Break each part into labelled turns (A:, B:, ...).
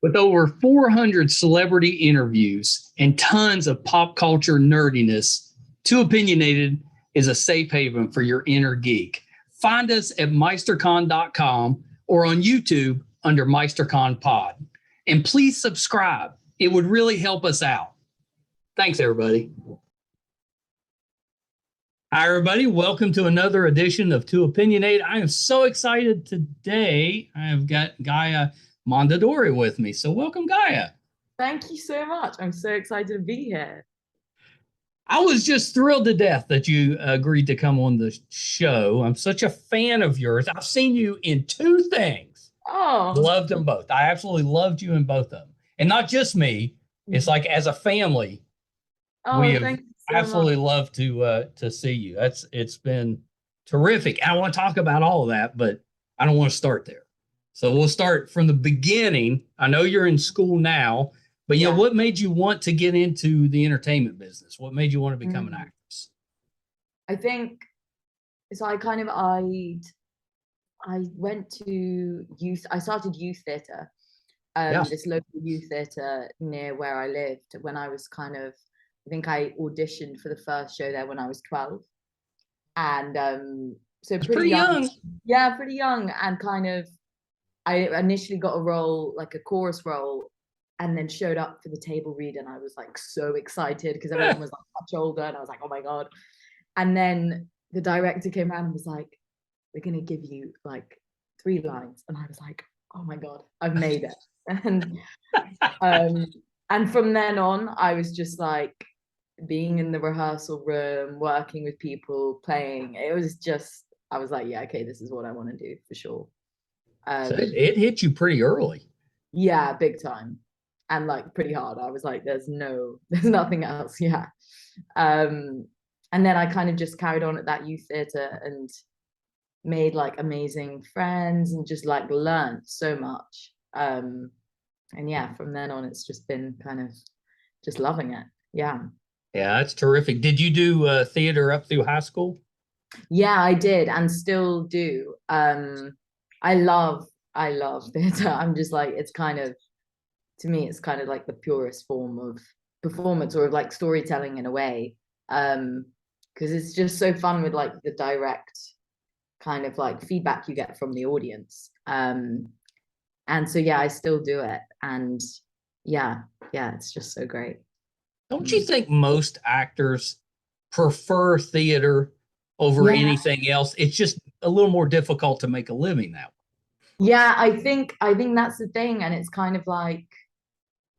A: With over 400 celebrity interviews and tons of pop culture nerdiness, Too Opinionated is a safe haven for your inner geek. Find us at meistercon.com or on YouTube under MeisterCon Pod. And please subscribe. It would really help us out. Thanks, everybody. Hi, everybody. Welcome to another edition of Too Opinionated. I am so excited today. I have got Gaia Mondadori with me. So welcome, Gaia.
B: Thank you so much. I'm so excited to be here.
A: I was just thrilled to death that you agreed to come on the show. I'm such a fan of yours. I've seen you in two things.
B: Oh,
A: loved them both. I absolutely loved you in both of them. And not just me. It's like as a family, we have absolutely loved to see you. It's been terrific. I want to talk about all of that, but I don't want to start there. So we'll start from the beginning. I know you're in school now, but you know, what made you want to get into the entertainment business? What made you want to become an actress?
B: I think so. I went to youth. I started youth theatre, this local youth theatre near where I lived when I was I think I auditioned for the first show there when I was 12. And so pretty young. Yeah, pretty young. And I initially got a role, like a chorus role, and then showed up for the table read, and I was like so excited because everyone was like much older, and I was like, oh my God. And then the director came around and was like, we're gonna give you like 3 lines. And I was like, oh my God, I've made it. And from then on, I was just like being in the rehearsal room, working with people, playing. It was just, I was like, yeah, okay, this is what I want to do for sure.
A: So it hit you pretty early.
B: Yeah, big time. And like pretty hard. I was like, there's nothing else. Yeah. And then I kind of just carried on at that youth theatre and made like amazing friends and just like learned so much. And yeah, from then on, it's just been kind of just loving it. Yeah.
A: Yeah, that's terrific. Did you do theater up through high school?
B: Yeah, I did and still do. I love theater. I'm just like, to me, it's kind of like the purest form of performance or of like storytelling in a way. Because it's just so fun with like the direct kind of like feedback you get from the audience. And so, yeah, I still do it. And yeah, it's just so great.
A: Don't you think most actors prefer theater over anything else? It's just a little more difficult to make a living that way.
B: Yeah, I think that's the thing. And it's kind of like,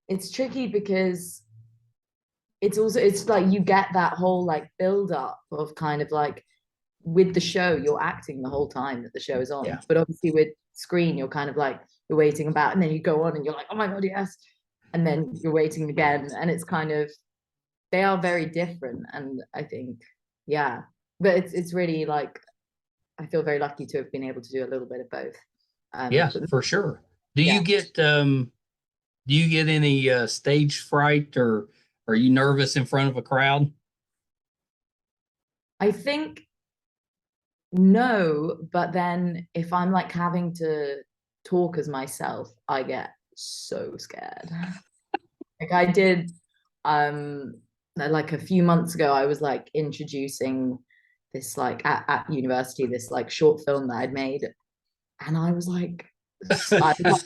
B: it's tricky because it's like you get that whole like build up of kind of like with the show, you're acting the whole time that the show is on. Yeah. But obviously with screen, you're kind of like, you're waiting about, and then you go on and you're like, oh my God, yes. And then you're waiting again. And it's kind of, they are very different. And I think, yeah, but it's really like, I feel very lucky to have been able to do a little bit of both.
A: Yeah, for sure. Do you get any stage fright, or are you nervous in front of a crowd?
B: I think no, but then if I'm like having to talk as myself, I get so scared. Like I did like a few months ago, I was like introducing this like at university, this like short film that I'd made, and I was like,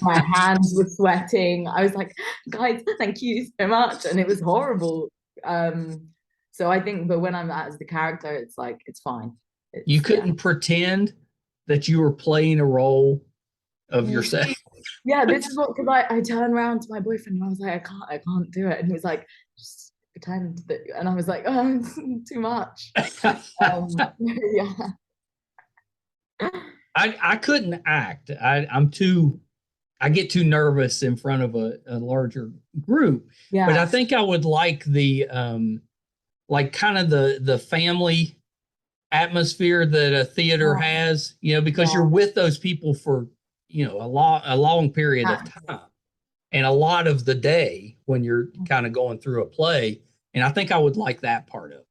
B: my hands were sweating. I was like, guys, thank you so much. And it was horrible. So I think, but when I'm as the character, it's like, it's fine.
A: You couldn't pretend that you were playing a role of yourself.
B: Yeah, this is what, because I turned around to my boyfriend and I was like, I can't do it. And he was like, just pretend that, and I was like, oh, it's too much. Yeah.
A: I couldn't act. I get too nervous in front of a larger group. Yeah. But I think I would like the like kind of the family atmosphere that a theater has, you know, because you're with those people for, you know, a long period of time and a lot of the day when you're kind of going through a play. And I think I would like that part of it.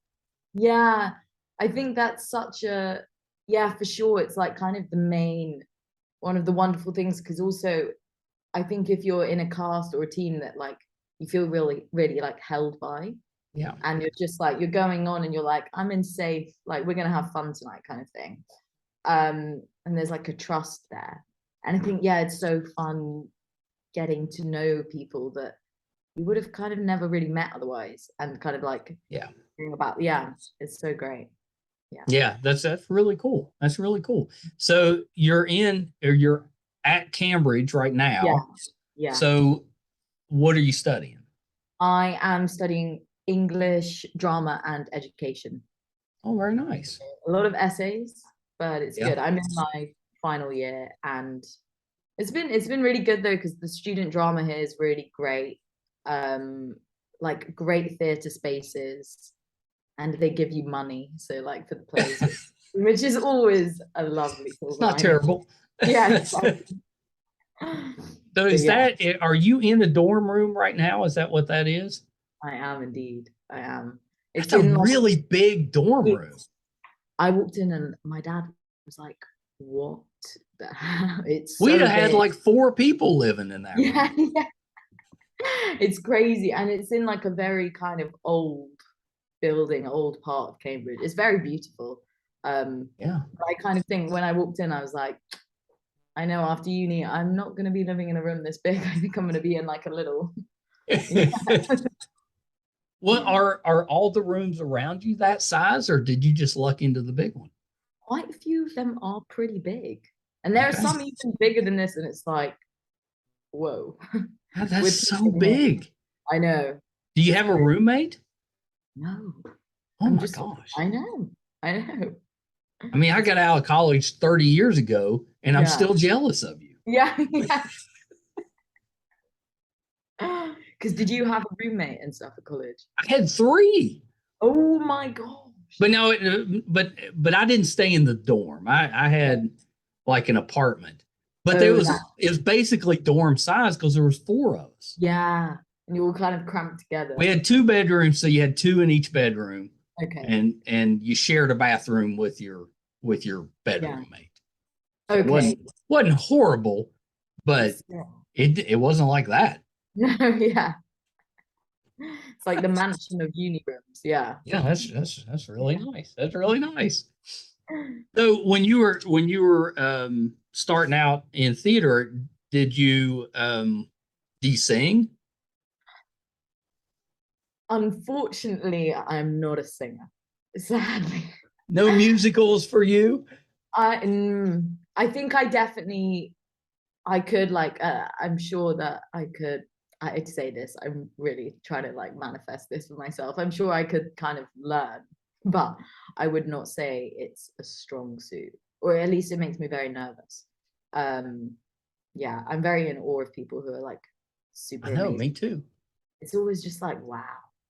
B: Yeah, I think that's such a, yeah, for sure. It's like kind of one of the wonderful things, because also I think if you're in a cast or a team that like you feel really, really like held by,
A: yeah,
B: and you're just like, you're going on and you're like, I'm in safe, like we're gonna have fun tonight kind of thing. And there's like a trust there. And I think, yeah, it's so fun getting to know people that you would have kind of never really met otherwise, and kind of like about, yeah, it's so great.
A: Yeah, that's really cool. That's really cool. So you're at Cambridge right now.
B: Yeah.
A: So what are you studying?
B: I am studying English, drama, and education.
A: Oh, very nice.
B: A lot of essays, but it's good. I'm in my final year, and it's been really good though, because the student drama here is really great. Like great theatre spaces, and they give you money. So like for the plays, which is always a lovely thing.
A: It's not terrible.
B: Yeah.
A: So is are you in the dorm room right now? Is that what that is?
B: I am indeed. I am.
A: It's a really big dorm room.
B: I walked in and my dad was like, what the hell?
A: We'd have had like 4 people living in that room.
B: Yeah. It's crazy. And it's in like a very kind of old building, old part of Cambridge. It's very beautiful. I kind of think when I walked in, I was like, I know after uni, I'm not going to be living in a room this big. I think I'm going to be in like a little.
A: Well, are all the rooms around you that size, or did you just luck into the big one?
B: Quite a few of them are pretty big. And there are some even bigger than this, and it's like, whoa.
A: That's so big.
B: I know.
A: Do you have a roommate?
B: No.
A: Oh my gosh.
B: I know.
A: I mean, I got out of college 30 years ago, and I'm still jealous of you.
B: Yeah. Because did you have a roommate and stuff at college?
A: I had 3.
B: Oh my gosh.
A: But no, but I didn't stay in the dorm. I had like an apartment, but it was basically dorm size because there was 4 of us.
B: Yeah, and you all kind of cramped together.
A: We had 2 bedrooms, so you had 2 in each bedroom.
B: Okay.
A: And you shared a bathroom with your bedroom mate. So
B: okay.
A: It wasn't horrible, but it wasn't like that.
B: No, yeah. It's like the mansion of uni rooms. Yeah.
A: Yeah, that's really nice. That's really nice. So when you were starting out in theater, did you sing?
B: Unfortunately, I'm not a singer. Sadly.
A: No musicals for you?
B: I think I could like I'm sure that I'd say this, I'm really trying to like manifest this for myself. I'm sure I could kind of learn, but I would not say it's a strong suit, or at least it makes me very nervous. Yeah, I'm very in awe of people who are like super amazing.
A: Me too.
B: It's always just like, wow,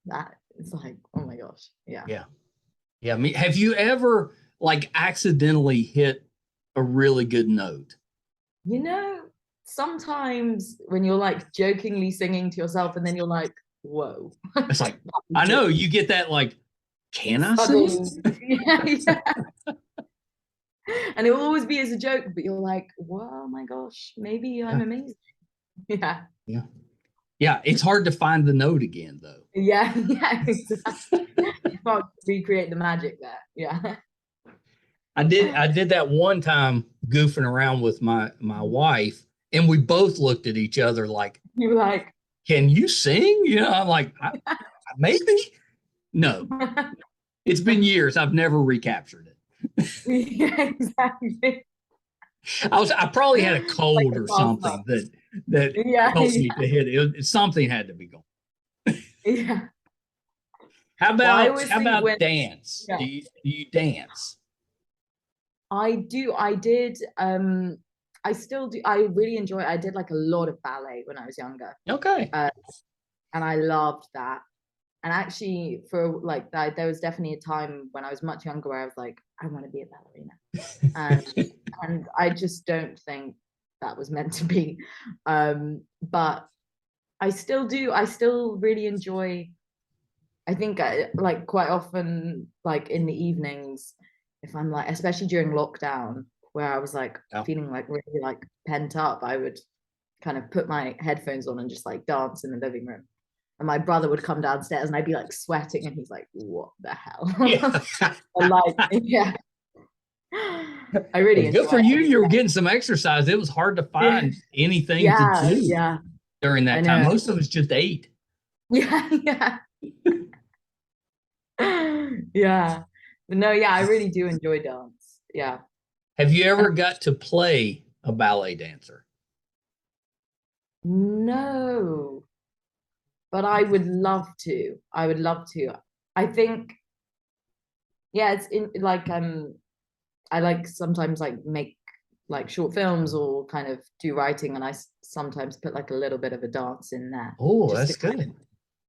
B: that it's like, oh my gosh.
A: Yeah. Have you ever like accidentally hit a really good note?
B: Sometimes when you're like jokingly singing to yourself and then you're like, whoa.
A: It's like, I know you get that like, can I sing?
B: Yeah. And it will always be as a joke, but you're like, oh my gosh, maybe I'm amazing.
A: Yeah, it's hard to find the note again though.
B: Yeah, exactly. You can't recreate the magic there. Yeah.
A: I did that one time goofing around with my wife, and we both looked at each other like,
B: you were like,
A: can you sing? I'm like, maybe. No. It's been years. I've never recaptured it.
B: Yeah, exactly.
A: I probably had a cold like or something that helped me to hit it. Something had to be going.
B: Yeah.
A: How about dance? Yeah. Do you dance?
B: I do. I did. I still do. I really enjoy it. I did like a lot of ballet when I was younger.
A: Okay.
B: And I loved that. And actually, for like that, there was definitely a time when I was much younger where I was like, I want to be a ballerina, and I just don't think that was meant to be. But I still do. I still really enjoy. I think like quite often, like in the evenings, if I'm like, especially during lockdown, where I was like feeling like really like pent up, I would kind of put my headphones on and just like dance in the living room. And my brother would come downstairs and I'd be like sweating and he's like, what the hell?
A: Yeah.
B: Like, yeah. I really
A: good for you. You were getting some exercise. It was hard to find anything to do during that time. Most of us just ate.
B: Yeah. Yeah. But no, yeah, I really do enjoy dance. Yeah.
A: Have you ever got to play a ballet dancer?
B: No, but I would love to. I would love to. I think, yeah, it's in like I like sometimes like make like short films or kind of do writing, and I sometimes put like a little bit of a dance in there.
A: Oh, that's good.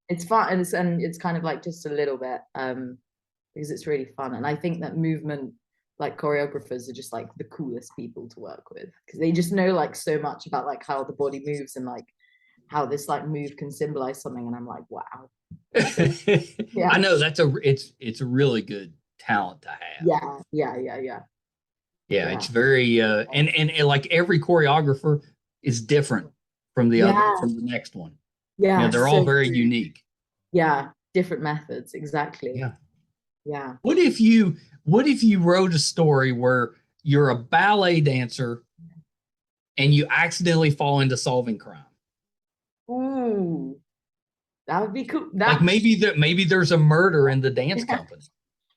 B: It's fun, and it's kind of like just a little bit because it's really fun, and I think that movement like choreographers are just like the coolest people to work with because they just know like so much about like how the body moves and like how this like move can symbolize something, and I'm like, wow.
A: Yeah, I know it's a really good talent to have. Yeah, it's very and like every choreographer is different from the other from the next one. Yeah, you know, they're all very unique.
B: Yeah, different methods, exactly. Yeah.
A: What if you wrote a story where you're a ballet dancer and you accidentally fall into solving crime?
B: Ooh, that would be cool.
A: Like maybe there's a murder in the dance company,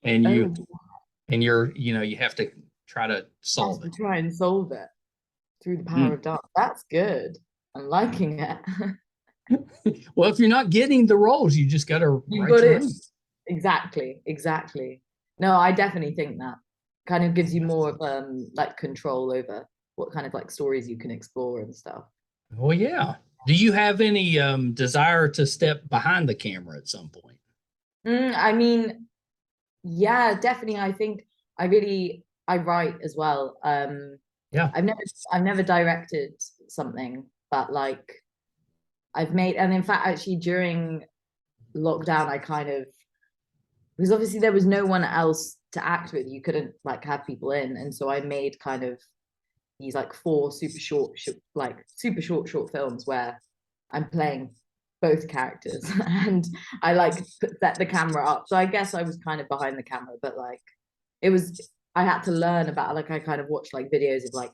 A: and you're you have to try to solve it.
B: Try and solve it through the power of dance. That's good. I'm liking it.
A: Well, if you're not getting the roles, you just got to write your own.
B: Exactly. No, I definitely think that kind of gives you more of like control over what kind of like stories you can explore and stuff.
A: Well, yeah. Do you have any desire to step behind the camera at some point?
B: I mean, yeah, definitely. I think I write as well.
A: Yeah.
B: I've never directed something, but like I've made, and in fact, actually during lockdown, I kind of, because obviously there was no one else to act with, you couldn't like have people in, and so I made kind of these like 4 super short short films where I'm playing both characters and I like set the camera up. So I guess I was kind of behind the camera, but like I had to learn about, like I kind of watched like videos of like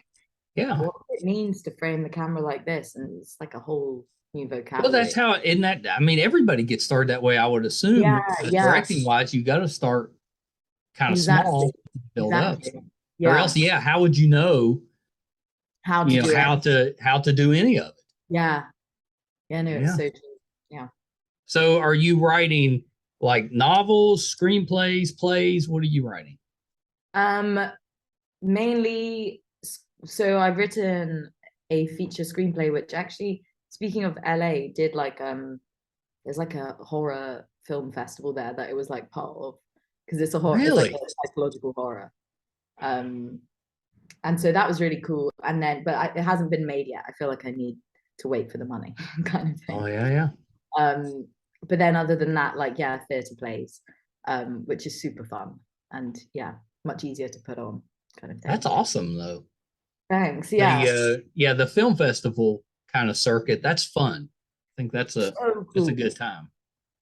B: what it means to frame the camera like this, and it's like a whole new vocabulary.
A: Well, that's how I mean, everybody gets started that way, I would assume. Directing wise, you got to start kind of small, build up. Or else, how would you know how to do any of it?
B: No, it's so true. Yeah.
A: So are you writing like novels, screenplays, plays? What are you writing?
B: Mainly, so I've written a feature screenplay, which actually, speaking of LA, did like there's like a horror film festival there that it was like part of, because it's a horror, it's like a psychological horror. And so that was really cool. And then, but it hasn't been made yet. I feel like I need to wait for the money kind of thing.
A: Oh yeah.
B: But then other than that, like theater plays, which is super fun and much easier to put on kind of thing.
A: That's awesome though.
B: Thanks. Yeah.
A: The film festival kind of circuit, that's fun. I think that's a good time.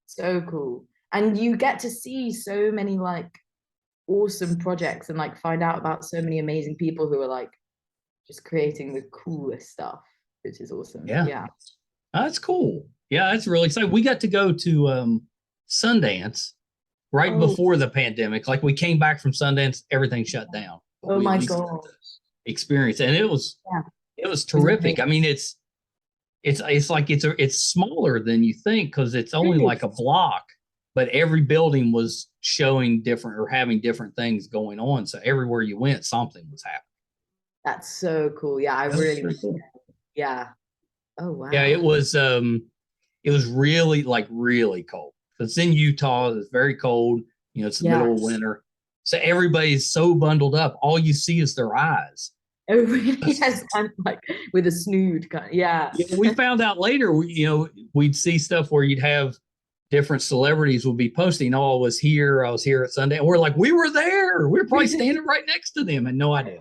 B: So cool. And you get to see so many like awesome projects and like find out about so many amazing people who are like just creating the coolest stuff, which is awesome. Yeah.
A: That's cool. Yeah, that's really exciting. We got to go to Sundance right before the pandemic. Like we came back from Sundance, everything shut down.
B: Oh my God.
A: Experience. And it was terrific. I mean, it's like it's smaller than you think because it's only like a block, but every building was showing different or having different things going on. So everywhere you went, something was happening.
B: That's so cool. Yeah, I really cool. Yeah. Oh wow.
A: Yeah, it was really really cold. It's in Utah. It's very cold. You know, it's the middle of winter. So everybody's so bundled up. All you see is their eyes.
B: Oh, really? Yes, kind of like with a snood. Yeah.
A: We found out later, we'd see stuff where you'd have different celebrities would be posting, I was here at Sunday. And we're like, we were there. We were probably standing right next to them and no idea.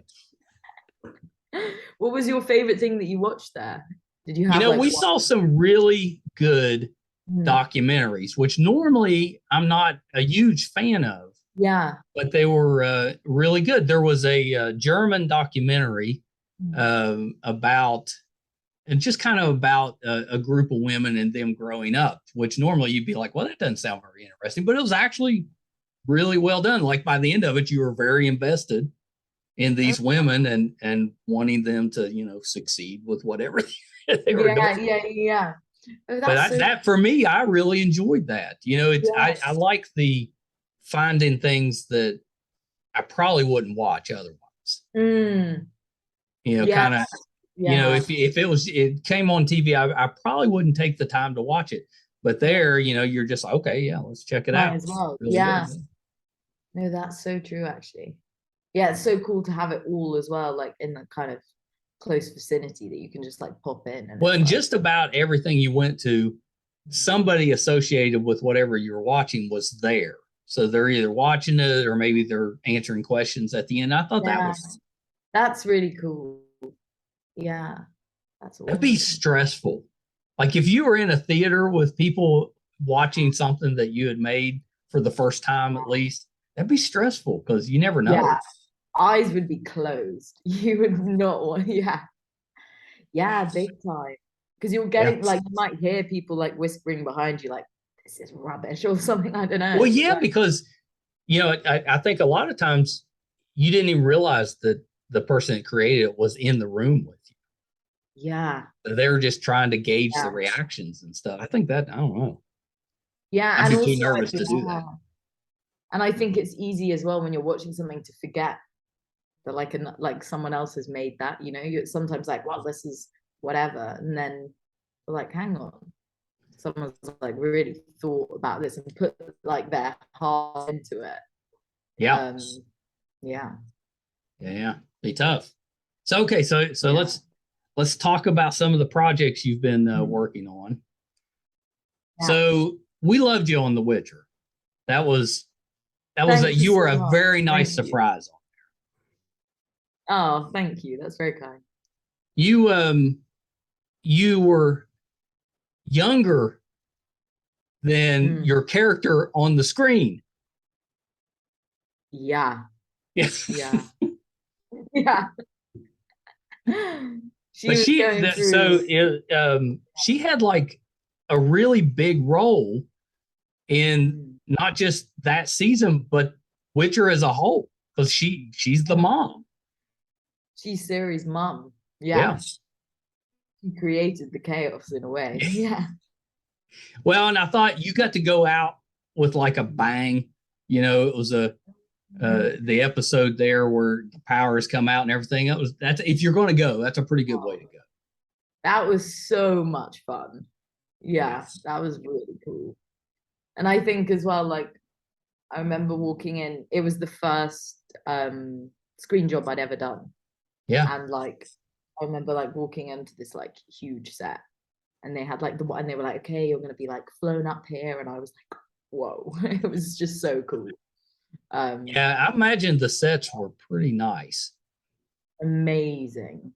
B: What was your favorite thing that you watched there? Did you have
A: we saw some really good documentaries, which normally I'm not a huge fan of.
B: Yeah.
A: But they were really good. There was a German documentary about, and just kind of about a group of women and them growing up, which normally you'd be like, well, that doesn't sound very interesting, but it was actually really well done. Like by the end of it, you were very invested in these women and wanting them to, succeed with whatever they were doing.
B: Yeah.
A: Oh, but that for me, I really enjoyed that. I like the finding things that I probably wouldn't watch otherwise. Kind of, if it came on TV, I probably wouldn't take the time to watch it. But there, you're just like, okay, yeah, let's check it out.
B: As well.
A: Really
B: good. No, that's so true, actually. Yeah, it's so cool to have it all as well, like in the kind of close vicinity that you can just like pop in.
A: And just about everything you went to, somebody associated with whatever you were watching was there. So they're either watching it or maybe they're answering questions at the end. I thought
B: that's really cool. Yeah. That's awesome.
A: That'd be stressful. Like if you were in a theater with people watching something that you had made for the first time, at least, that'd be stressful because you never know.
B: Yeah. Eyes would be closed. You would not want, yeah, big time. Because you're getting like, you might hear people like whispering behind you, like, this is rubbish or something. I don't know.
A: Well, yeah, because I think a lot of times you didn't even realize that the person that created it was in the room with you.
B: Yeah.
A: They were just trying to gauge the reactions and stuff. I think that, I don't know.
B: Yeah.
A: I'd be too nervous to do that.
B: And I think it's easy as well when you're watching something to forget that like someone else has made that, you're sometimes like, well, this is whatever. And then you're like, hang on. Someone's like really thought about this and put like their heart into it.
A: Yeah. Yeah. Be tough. So, okay. So let's talk about some of the projects you've been working on. Yeah. So we loved you on The Witcher. That was you were a very nice surprise on
B: there. Oh, thank you. That's very kind.
A: You were younger than your character on the screen.
B: Yeah.
A: Yes.
B: Yeah. Yeah.
A: She had like a really big role in not just that season, but Witcher as a whole, because she's the mom.
B: She's Ciri's mom. Yeah. She created the chaos in a way. Yeah.
A: Well, and I thought you got to go out with like a bang. It was the episode there where the powers come out and everything. That's if you're going to go, that's a pretty good way to go.
B: That was so much fun. Yeah, that was really cool. And I think as well, like I remember walking in. It was the first screen job I'd ever done.
A: Yeah,
B: and like I remember like walking into this like huge set, and they had like and they were like, okay, you're gonna be like flown up here, and I was like, whoa. It was just so cool.
A: Yeah, I imagine the sets were pretty nice.
B: Amazing.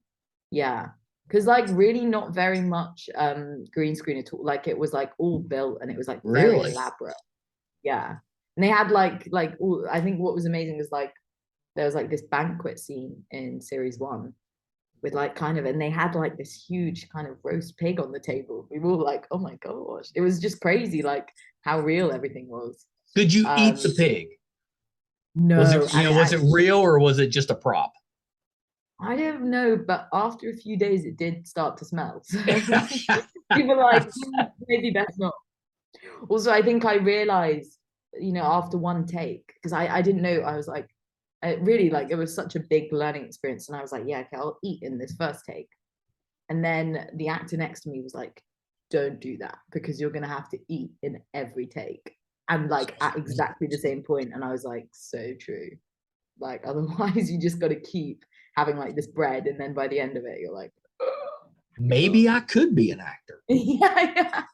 B: Yeah, because like really not very much green screen at all. Like it was like all built and it was like very elaborate. Yeah, and they had like all, I think what was amazing was like there was like this banquet scene in series 1 with like kind of, and they had like this huge kind of roast pig on the table. We were all like, oh my gosh, it was just crazy like how real everything was.
A: Could you eat the pig?
B: No.
A: Was it was it real or was it just a prop?
B: I don't know, but after a few days it did start to smell. So people were like, maybe that's not. Also, I think I realized, after one take, because I didn't know, I was like, it was such a big learning experience. And I was like, yeah, okay, I'll eat in this first take. And then the actor next to me was like, don't do that because you're going to have to eat in every take. And like at exactly the same point. And I was like, so true. Like, otherwise you just got to keep having like this bread. And then by the end of it, you're like,
A: maybe I could be an actor.
B: Yeah.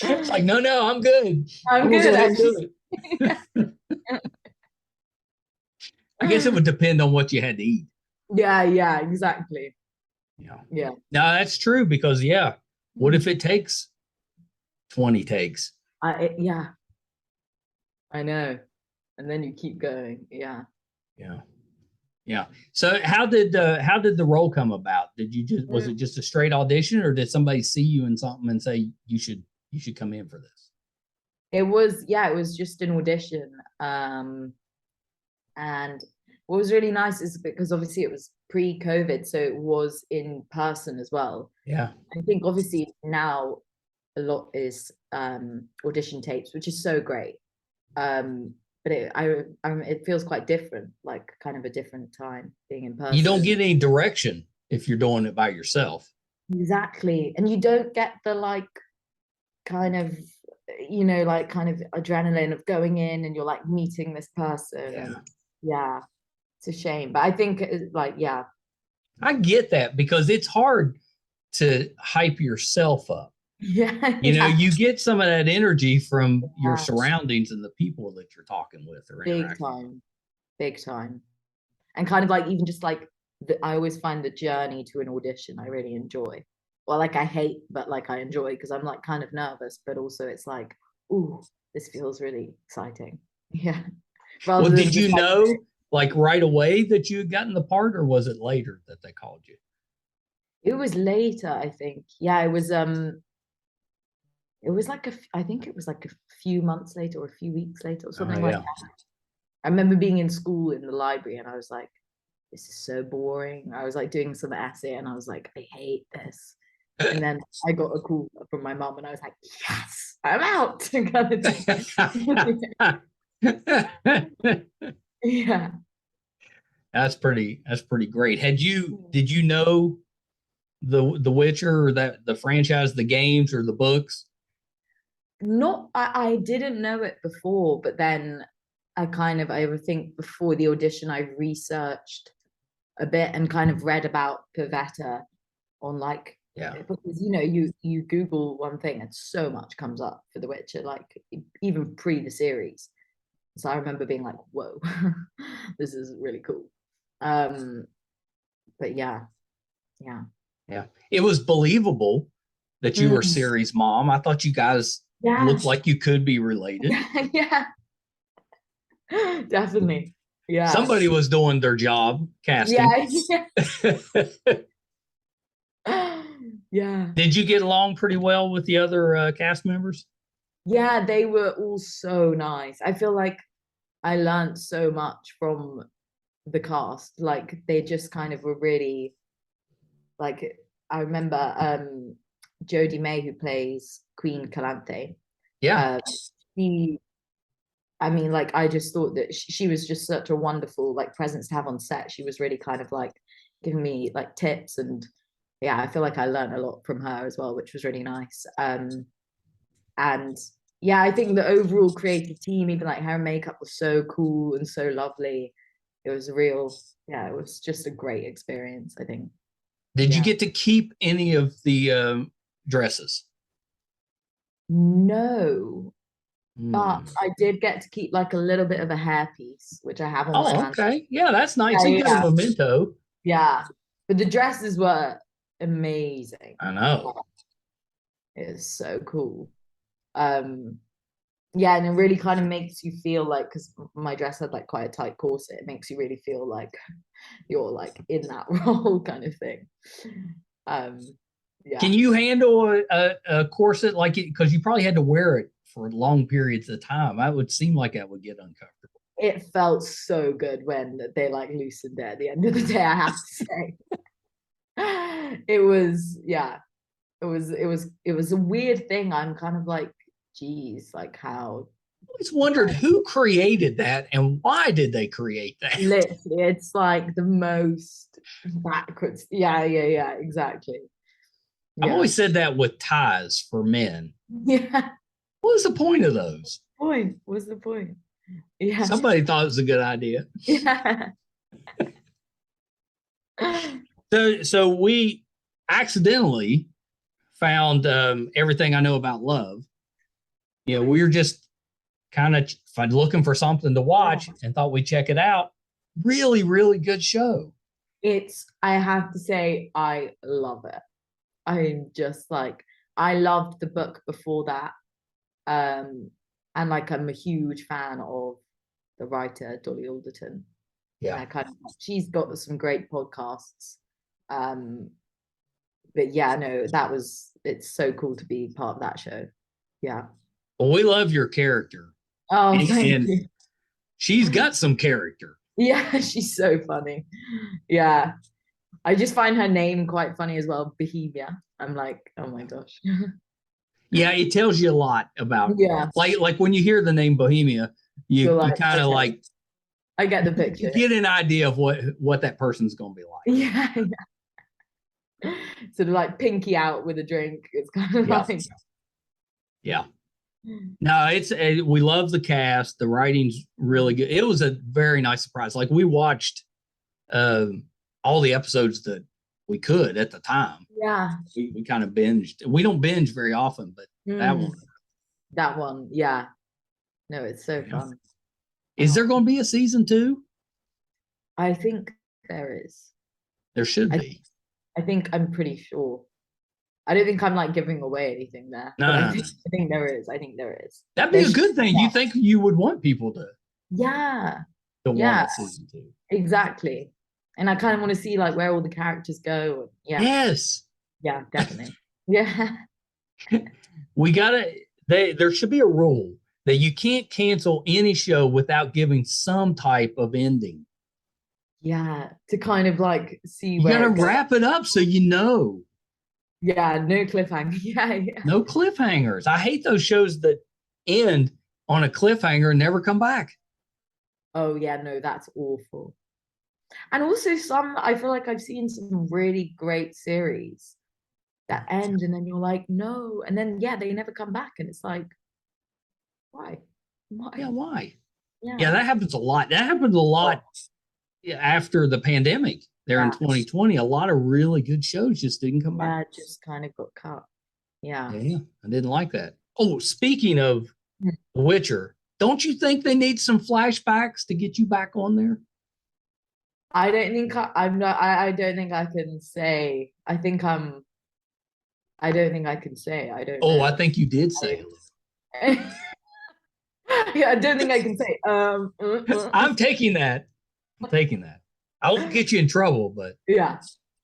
A: It's like, no, I'm good.
B: I'm good.
A: I guess it would depend on what you had to eat.
B: Yeah, exactly.
A: Yeah. No, that's true because what if it takes 20 takes?
B: Yeah, I know. And then you keep going. Yeah.
A: Yeah. So how did the role come about? Was it just a straight audition, or did somebody see you in something and say you should come in for this?
B: It was just an audition. And what was really nice is because obviously it was pre-COVID, so it was in person as well.
A: Yeah.
B: I think obviously now a lot is audition tapes, which is so great. But it feels quite different, like kind of a different time being in person.
A: You don't get any direction if you're doing it by yourself.
B: Exactly. And you don't get the like kind of like kind of adrenaline of going in and you're like meeting this person.
A: Yeah.
B: And yeah, it's a shame. But I think like, yeah.
A: I get that because it's hard to hype yourself up.
B: Yeah.
A: You get some of that energy from your surroundings and the people that you're talking with or
B: interacting. Big time. And kind of like even just like I always find the journey to an audition I really enjoy. Well, like I hate, but like I enjoy because I'm like kind of nervous, but also it's like, ooh, this feels really exciting. Yeah.
A: Well, did you know like right away that you had gotten the part, or was it later that they called you?
B: It was later, I think. Yeah, it was like I think it was like a few months later or a few weeks later or something like that. I remember being in school in the library and I was like, this is so boring. I was like doing some essay and I was like, I hate this. And then I got a call from my mom and I was like, yes, I'm out. Yeah.
A: That's pretty great. Did you know the Witcher, or that the franchise, the games or the books?
B: I didn't know it before, but then I think before the audition I researched a bit and kind of read about Pavetta on like, because you Google one thing and so much comes up for The Witcher, like even pre the series. So I remember being like, whoa, this is really cool. But yeah.
A: It was believable that you were series mom. I thought you guys looked like you could be related.
B: Yeah. Definitely. Yeah.
A: Somebody was doing their job casting.
B: Yeah.
A: Did you get along pretty well with the other cast members?
B: Yeah, they were all so nice. I feel like I learned so much from the cast. Like they just kind of were really like, I remember Jodie May, who plays Queen Calanthe.
A: Yeah.
B: I mean, like, I just thought that she was just such a wonderful like presence to have on set. She was really kind of like giving me like tips, and I feel like I learned a lot from her as well, which was really nice. And I think the overall creative team, even like hair and makeup, was so cool and so lovely. It was it was just a great experience, I think.
A: Did you get to keep any of the dresses?
B: No. But I did get to keep like a little bit of a hairpiece, which I have on my hand.
A: Okay. Yeah, that's nice. You got a memento.
B: Yeah. But the dresses were amazing.
A: I know.
B: It was so cool. Yeah, and it really kind of makes you feel like, because my dress had like quite a tight corset, it makes you really feel like you're like in that role kind of thing. Yeah.
A: Can you handle a corset like it? Because you probably had to wear it for long periods of time. I would seem like that would get uncomfortable.
B: It felt so good when they like loosened it at the end of the day, I have to say. It was a weird thing. I'm kind of like, geez, like how.
A: I always wondered who created that and why did they create that?
B: Literally, it's like the most backwards. Yeah, exactly.
A: I've always said that with ties for men.
B: Yeah.
A: What was the point of those?
B: What's the point? Yeah.
A: Somebody thought it was a good idea.
B: Yeah.
A: So we accidentally found Everything I Know About Love. We were just kind of looking for something to watch and thought we'd check it out. Really, really good show.
B: I have to say, I love it. I'm just like, I loved the book before that. And like, I'm a huge fan of the writer, Dolly Alderton.
A: Yeah.
B: She's got some great podcasts. But yeah, no, it's so cool to be part of that show. Yeah.
A: Well, we love your character.
B: Oh, thank you.
A: She's got some character.
B: Yeah, she's so funny. Yeah. I just find her name quite funny as well, Bohemia. I'm like, oh my gosh.
A: Yeah, it tells you a lot about, like when you hear the name Bohemia, you kind of like,
B: I get the picture.
A: You get an idea of what that person's going to be like.
B: Yeah, yeah. Sort of like pinky out with a drink. It's kind of like.
A: Yeah. No, we love the cast. The writing's really good. It was a very nice surprise. Like we watched all the episodes that we could at the time.
B: Yeah.
A: We kind of binged. We don't binge very often, but
B: that one, yeah. No, it's so fun.
A: Is there going to be a season 2?
B: I think there is.
A: There should be.
B: I'm pretty sure. I don't think I'm like giving away anything there.
A: No,
B: I think there is.
A: That'd be a good thing. You think you would want people to?
B: Yeah.
A: To want season 2.
B: Exactly. And I kind of want to see like where all the characters go. Yeah.
A: Yes.
B: Yeah, definitely. Yeah.
A: There should be a rule that you can't cancel any show without giving some type of ending.
B: Yeah, to kind of like see
A: you gotta wrap it up so you know.
B: Yeah, no cliffhanger. Yeah.
A: No cliffhangers. I hate those shows that end on a cliffhanger and never come back.
B: Oh yeah, no, that's awful. And also I feel like I've seen some really great series that end and then you're like, no, and then they never come back, and it's like, why?
A: Yeah, why? Yeah, that happens a lot. That happens a lot after the pandemic there in 2020. A lot of really good shows just didn't come back.
B: Yeah, just kind of got cut. Yeah.
A: Yeah, I didn't like that. Oh, speaking of The Witcher, don't you think they need some flashbacks to get you back on there?
B: I don't think I don't think I can say. I don't think I can say. I don't know.
A: I think you did say
B: it. Yeah, I don't think I can say.
A: I'm taking that. I won't get you in trouble, but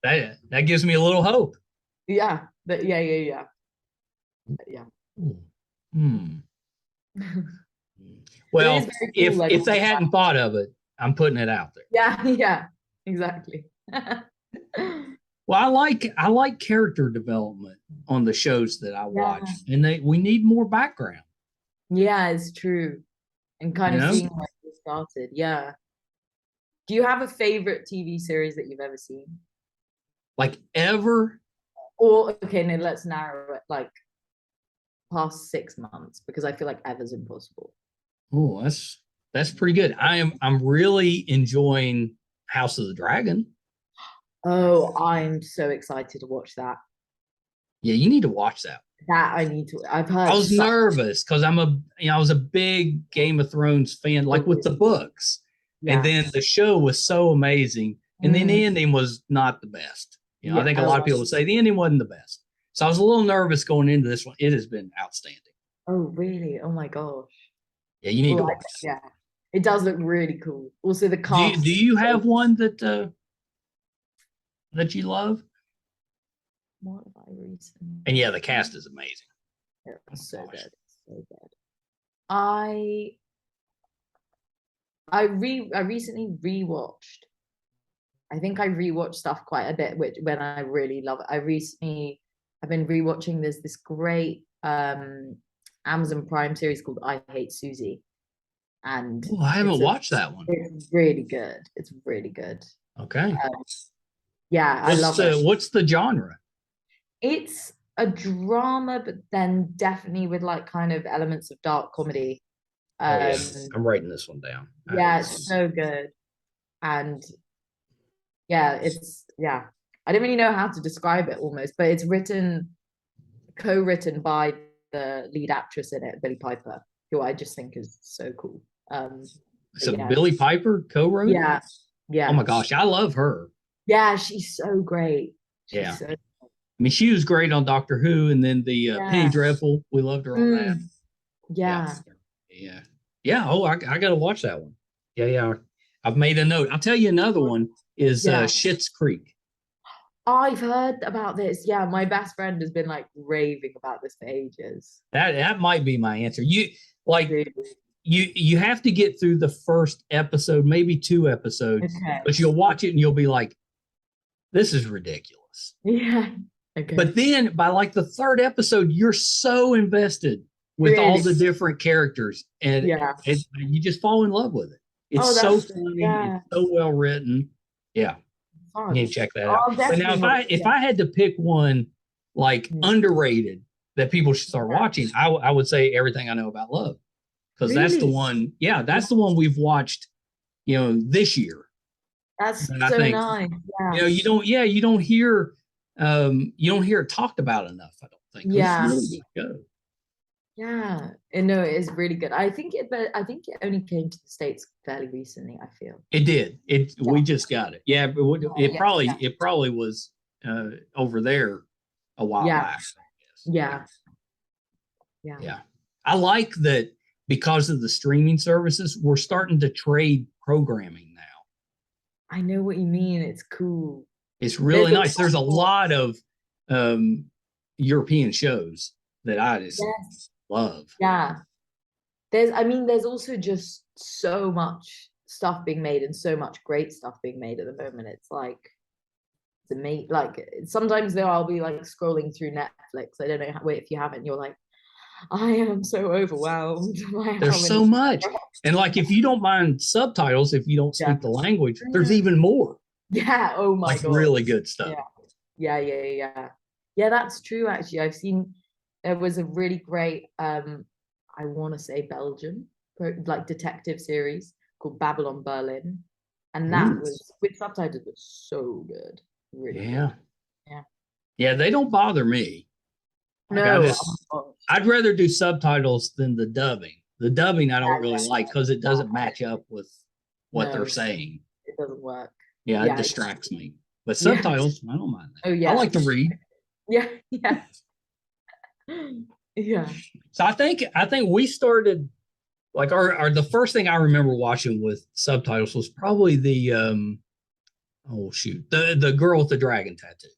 A: that gives me a little hope.
B: Yeah.
A: Well, if they hadn't thought of it, I'm putting it out there.
B: Yeah, exactly.
A: Well, I like character development on the shows that I watch, and we need more background.
B: Yeah, it's true. And kind of seeing where it started. Yeah. Do you have a favorite TV series that you've ever seen?
A: Like ever?
B: Or okay, no, let's narrow it like past 6 months, because I feel like ever's impossible.
A: Oh, that's pretty good. I'm really enjoying House of the Dragon.
B: Oh, I'm so excited to watch that.
A: Yeah, you need to watch that.
B: I need to. I've heard.
A: I was nervous because I was a big Game of Thrones fan, like with the books, and then the show was so amazing, and then the ending was not the best. I think a lot of people would say the ending wasn't the best. So I was a little nervous going into this one. It has been outstanding.
B: Oh, really? Oh my gosh.
A: Yeah, you need to watch it.
B: Yeah, it does look really cool. Also, the cast.
A: Do you have one that you love?
B: What have I recently?
A: And yeah, the cast is amazing.
B: It's so good. So good. I recently rewatched. I think I rewatched stuff quite a bit, when I really love it. I've been rewatching this great Amazon Prime series called I Hate Susie. And
A: I haven't watched that one.
B: It's really good. It's really good.
A: Okay.
B: I love it.
A: What's the genre?
B: It's a drama, but then definitely with like kind of elements of dark comedy.
A: I'm writing this one down.
B: It's so good. And I don't really know how to describe it almost, but it's co-written by the lead actress in it, Billie Piper, who I just think is so cool.
A: So Billie Piper co-wrote?
B: Yeah.
A: Oh my gosh, I love her.
B: Yeah, she's so great.
A: Yeah.
B: She's so.
A: I mean, she was great on Doctor Who, and then the Penny
B: Yeah.
A: Dreadful. We loved her on that. Yeah.
B: Yeah.
A: Yeah. Yeah. Oh, I got to watch that one. Yeah. Yeah. I've made a note. I'll tell you another one is
B: Yeah.
A: Schitt's Creek.
B: I've heard about this. Yeah, my best friend has been like raving about this for ages.
A: That might be my answer. You like you have to get through the first episode, maybe 2 episodes,
B: Okay.
A: but you'll watch it and you'll be like, this is ridiculous.
B: Yeah. Okay.
A: But then by like the 3rd episode, you're so invested with
B: really?
A: all the different characters, and
B: yeah,
A: you just fall in love with it. It's so funny.
B: Yeah.
A: It's so well written. Yeah.
B: Fun.
A: You need to check that out. But now, if I had to pick one like underrated that people should start watching, I would say Everything I Know About Love, because that's the one. Yeah, that's the one we've watched. This year.
B: That's so nice. Yeah.
A: You don't. Yeah, you don't hear. You don't hear it talked about enough. I don't think.
B: Yeah.
A: It's really good.
B: Yeah, no, it is really good. I think it only came to the States fairly recently. I feel
A: it did. We just got it. Yeah, it probably was over there a while back.
B: Yeah.
A: I like that because of the streaming services, we're starting to trade programming now.
B: I know what you mean. It's cool.
A: It's really nice. There's a lot of European shows that I just love.
B: Yeah. There's also just so much stuff being made and so much great stuff being made at the moment. It's like sometimes though I'll be like scrolling through Netflix. I don't know if you haven't, you're like, I am so overwhelmed.
A: There's so much. And like, if you don't mind subtitles, if you don't speak the language, there's even more.
B: Yeah. Oh my God.
A: Really good stuff.
B: Yeah, that's true. Actually, I've seen there was a really great I want to say Belgian like detective series called Babylon Berlin, and that was with subtitles was so good. Really good.
A: Yeah, they don't bother me.
B: No,
A: I'd rather do subtitles than the dubbing. The dubbing I don't really like because it doesn't match up with what they're saying.
B: It doesn't work.
A: Yeah, it distracts me. But subtitles, I don't mind that. Oh yeah, I like to read.
B: Yeah.
A: So I think we started like our the first thing I remember watching with subtitles was probably the the girl with the dragon tattoo.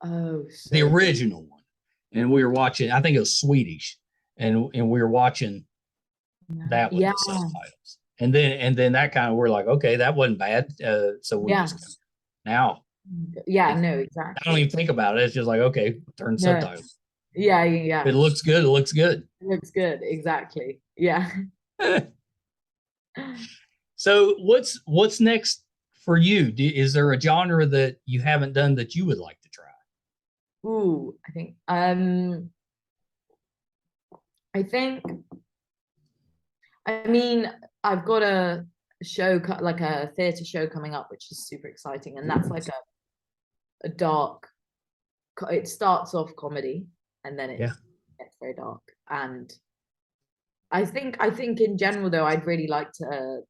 B: Oh,
A: the original one. And we were watching, I think it was Swedish, and we were watching that with the subtitles. And then that kind of, we're like, okay, that wasn't bad. So we just now.
B: Yeah, no, exactly.
A: I don't even think about it. It's just like, okay, turn subtitles.
B: Yeah.
A: If it looks good, it looks good.
B: It looks good, exactly. Yeah.
A: So what's next for you? Is there a genre that you haven't done that you would like to try?
B: Ooh, I think I've got a show, like a theatre show coming up, which is super exciting, and that's like a dark. It starts off comedy, and then it gets very dark. And I think in general, though, I'd really like to,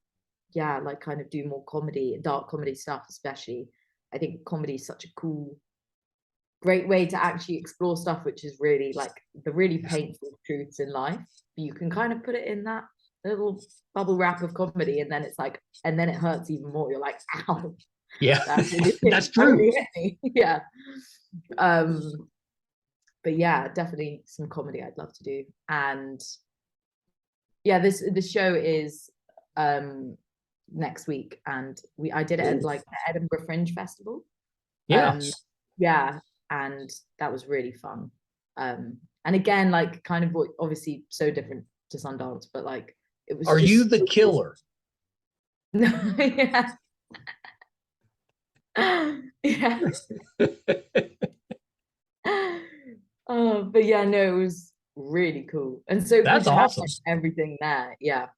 B: like kind of do more comedy, dark comedy stuff, especially. I think comedy is such a great way to actually explore stuff which is really like the really painful truths in life. You can kind of put it in that little bubble wrap of comedy, and then it's like, and then it hurts even more. You're like, ow.
A: Yeah, that's true.
B: Yeah. But yeah, definitely some comedy I'd love to do. And yeah, the show is next week, and I did it at like the Edinburgh Fringe Festival. And that was really fun. And again, like kind of obviously so different to Sundance, but like it was.
A: Are you the killer?
B: No, yeah. Yeah. But yeah, no, it was really cool. And so
A: that's awesome.
B: Everything there. Yeah.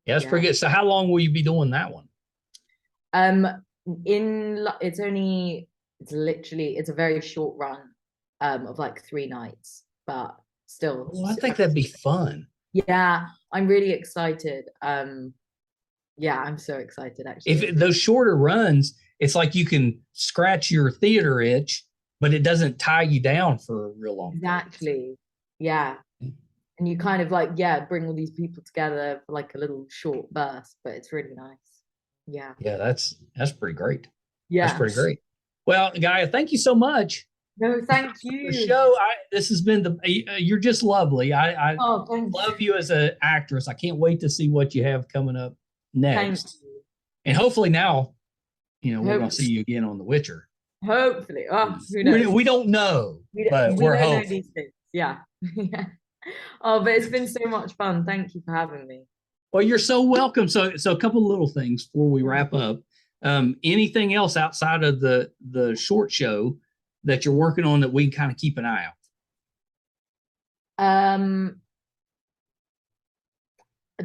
A: Yeah, that's pretty good. So how long will you be doing that one?
B: It's a very short run of like 3 nights, but still.
A: Well, I think that'd be fun.
B: Yeah, I'm really excited. Yeah, I'm so excited actually.
A: If those shorter runs, it's like you can scratch your theater itch, but it doesn't tie you down for a real long time.
B: Exactly. Yeah. And you kind of like, yeah, bring all these people together for like a little short burst, but it's really nice. Yeah.
A: Yeah, that's pretty great.
B: Yeah.
A: That's pretty great. Well, Gaia, thank you so much.
B: No, thank
A: The
B: you.
A: show, this has been you're just lovely. I
B: love
A: you as an actress. I can't wait to see what you have coming up next.
B: Thank you.
A: And hopefully now, we're going to see you again on The Witcher.
B: Hopefully. Oh, who knows?
A: We don't know, but we're hoping. Know these things.
B: Yeah. Yeah. Oh, but it's been so much fun. Thank you for having me.
A: Well, you're so welcome. So a couple of little things before we wrap up. Anything else outside of the short show that you're working on that we can kind of keep an eye
B: out?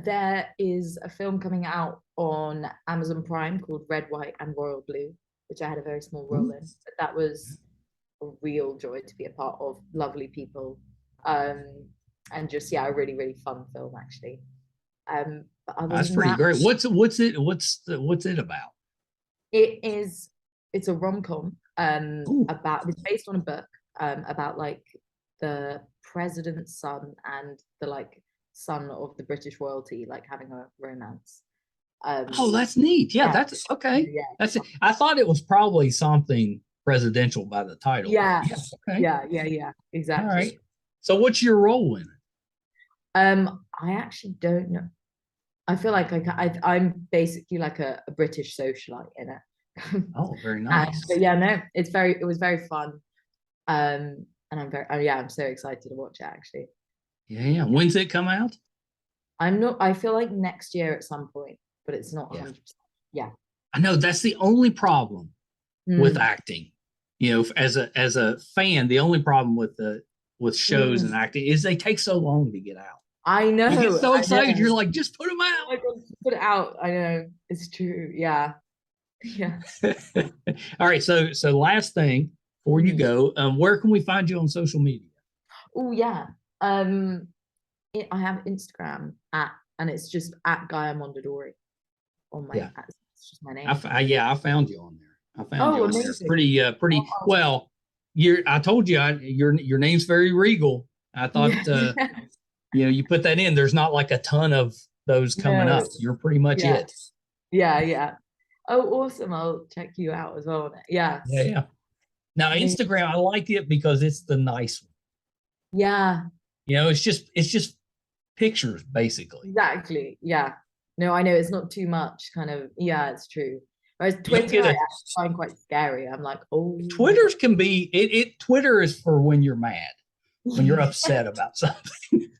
B: There is a film coming out on Amazon Prime called Red, White, and Royal Blue, which I had a very small role in. But that was a real joy to be a part of. Lovely people, and just a really, really fun film actually.
A: That's pretty great. What's it about?
B: It's a rom-com it's based on a book about like the president's son and the like son of the British royalty like having a romance.
A: That's neat. Yeah, that's okay. Yeah. That's it. I thought it was probably something presidential by the title.
B: Yeah. Okay. Yeah. Exactly.
A: All right. So what's your role in it?
B: I actually don't know. I feel like I'm basically like a British socialite in it.
A: Oh, very nice.
B: But yeah, no, it was very fun. And I'm so excited to watch it actually.
A: Yeah. When's it come out?
B: I feel like next year at some point, but it's not 100%. Yeah.
A: I know that's the only problem with acting. As a fan, the only problem with shows and acting is they take so long to get out.
B: I know.
A: You get so excited. You're like, just put them out.
B: Oh my God, put it out. I know. It's true. Yeah. Yeah.
A: All right. So last thing before you go, where can we find you on social media?
B: Oh yeah. I have Instagram and it's just at Gaia Mondadori. On my, it's just my name.
A: I found you on there. I found you on
B: amazing.
A: there. Pretty well. I told you your name's very regal. I thought you put that in. There's not like a ton of those coming up. You're pretty much it.
B: Yeah. Oh, awesome. I'll check you out as well. Yeah.
A: Yeah. Now Instagram, I like it because it's the nice one.
B: Yeah.
A: It's just pictures basically.
B: Exactly. Yeah. No, I know it's not too much kind of, it's true. Whereas Twitter, I find quite scary. I'm like, oh.
A: Twitter's can be, Twitter is for when you're mad, when you're upset about something.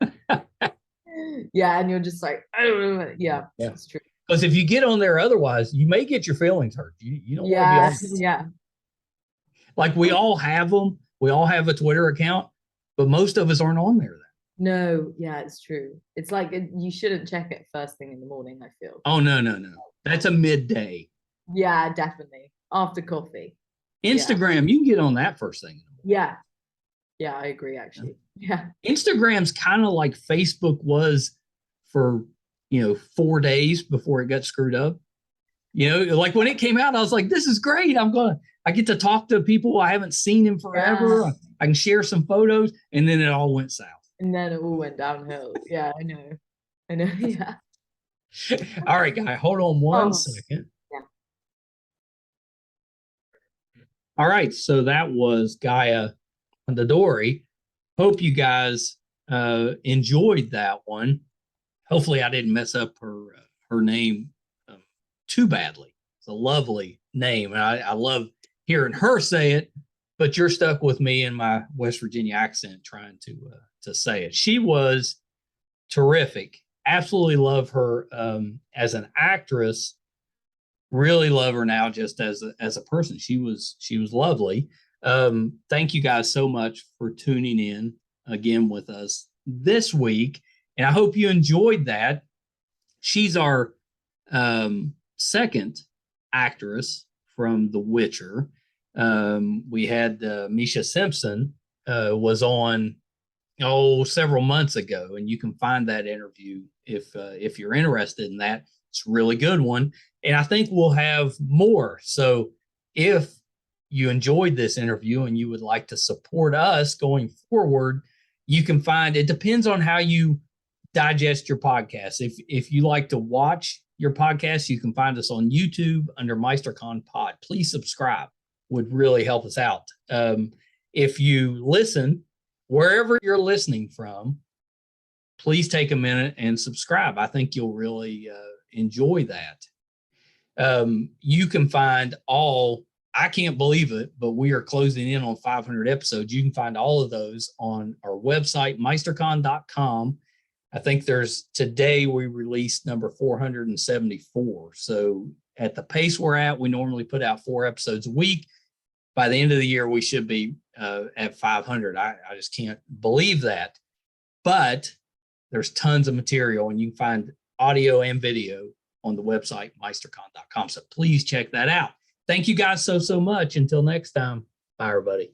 B: Yeah, and you're just like, oh, yeah, that's true.
A: Because if you get on there otherwise, you may get your feelings hurt. You don't want to be on there.
B: Yeah.
A: Like we all have them. We all have a Twitter account, but most of us aren't on there then.
B: No, yeah, it's true. It's like you shouldn't check it first thing in the morning, I feel.
A: Oh, no. That's a midday.
B: Yeah, definitely. After coffee.
A: Instagram, you can get on that first thing in the morning.
B: Yeah, I agree, actually. Yeah.
A: Instagram's kind of like Facebook was for, 4 days before it got screwed up. Like when it came out, I was like, this is great. I get to talk to people I haven't seen in forever. Yeah. I can share some photos. And then it all went south.
B: And then it all went downhill. Yeah, I know. Yeah.
A: All right, guy, hold on one second.
B: Yeah.
A: All right, so that was Gaia Mondadori. Hope you guys enjoyed that one. Hopefully, I didn't mess up her name too badly. It's a lovely name, and I love hearing her say it. But you're stuck with me in my West Virginia accent trying to say it. She was terrific. Absolutely love her as an actress. Really love her now just as a person. She was lovely. Thank you guys so much for tuning in again with us this week. And I hope you enjoyed that. She's our second actress from The Witcher. We had Misha Simpson was on several months ago, and you can find that interview if you're interested in that. It's a really good one. And I think we'll have more. So if you enjoyed this interview and you would like to support us going forward, you can find, it depends on how you digest your podcast. If you like to watch your podcast, you can find us on YouTube under MeisterCon Pod. Please subscribe. Would really help us out. If you listen, wherever you're listening from, please take a minute and subscribe. I think you'll really enjoy that. You can find all, I can't believe it, but we are closing in on 500 episodes. You can find all of those on our website, meistercon.com. I think today we released number 474. So at the pace we're at, we normally put out 4 episodes a week. By the end of the year, we should be at 500. I just can't believe that. But there's tons of material, and you can find audio and video on the website, meistercon.com. So please check that out. Thank you guys so much. Until next time, bye, everybody.